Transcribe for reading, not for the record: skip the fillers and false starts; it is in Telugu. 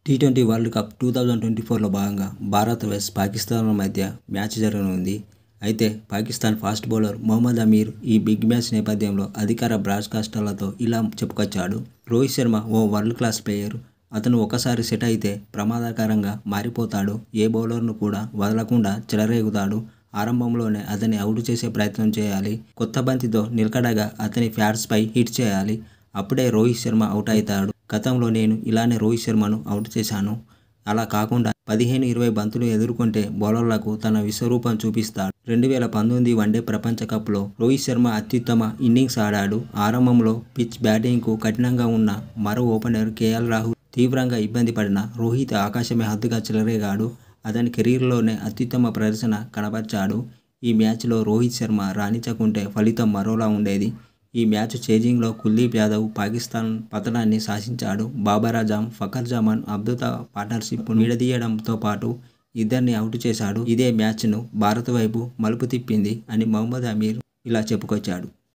టీ20 వరల్డ్ కప్ 2024లో భాగంగా భారత్ వెస్ట్ పాకిస్తాన్ల మధ్య మ్యాచ్ జరగనుంది. అయితే పాకిస్తాన్ ఫాస్ట్ బౌలర్ మొహమ్మద్ అమీర్ ఈ బిగ్ మ్యాచ్ నేపథ్యంలో అధికార బ్రాడ్కాస్టర్లతో ఇలా చెప్పుకొచ్చాడు. రోహిత్ శర్మ ఓ వరల్డ్ క్లాస్ ప్లేయర్. అతను ఒకసారి సెట్ అయితే ప్రమాదకరంగా మారిపోతాడు. ఏ బౌలర్ను కూడా వదలకుండా చెలరేగుతాడు. ఆరంభంలోనే అతన్ని అవుట్ చేసే ప్రయత్నం చేయాలి. కొత్త బంతితో నిలకడగా అతని ప్యాడ్స్పై హిట్ చేయాలి. అప్పుడే రోహిత్ శర్మ అవుట్ అవుతాడు. గతంలో నేను ఇలానే రోహిత్ శర్మను అవుట్ చేశాను. అలా కాకుండా 15-20 బంతులు ఎదుర్కొంటే బౌలర్లకు తన విశ్వరూపం చూపిస్తాడు. 2019 వన్డే ప్రపంచ కప్లో రోహిత్ శర్మ అత్యుత్తమ ఇన్నింగ్స్ ఆడాడు. ఆరంభంలో పిచ్ బ్యాటింగ్కు కఠినంగా ఉన్న మరో ఓపెనర్ కేఎల్ రాహుల్ తీవ్రంగా ఇబ్బంది పడినా రోహిత్ ఆకాశమే హద్దుగా చెలరేగాడు. అతని కెరీర్లోనే అత్యుత్తమ ప్రదర్శన కనబర్చాడు. ఈ మ్యాచ్లో రోహిత్ శర్మ రాణించకుంటే ఫలితం మరోలా ఉండేది. ఈ మ్యాచ్ చేజింగ్లో కుల్దీప్ యాదవ్ పాకిస్తాన్ పతనాన్ని శాసించాడు. బాబర్ ఆజమ్, ఫఖర్ జమాన్ అద్భుత పార్ట్నర్షిప్ విడదీయడంతో పాటు ఇద్దరిని అవుట్ చేశాడు. ఇదే మ్యాచ్ను భారత్ వైపు మలుపు తిప్పింది అని మొహమ్మద్ అమీర్ ఇలా చెప్పుకొచ్చాడు.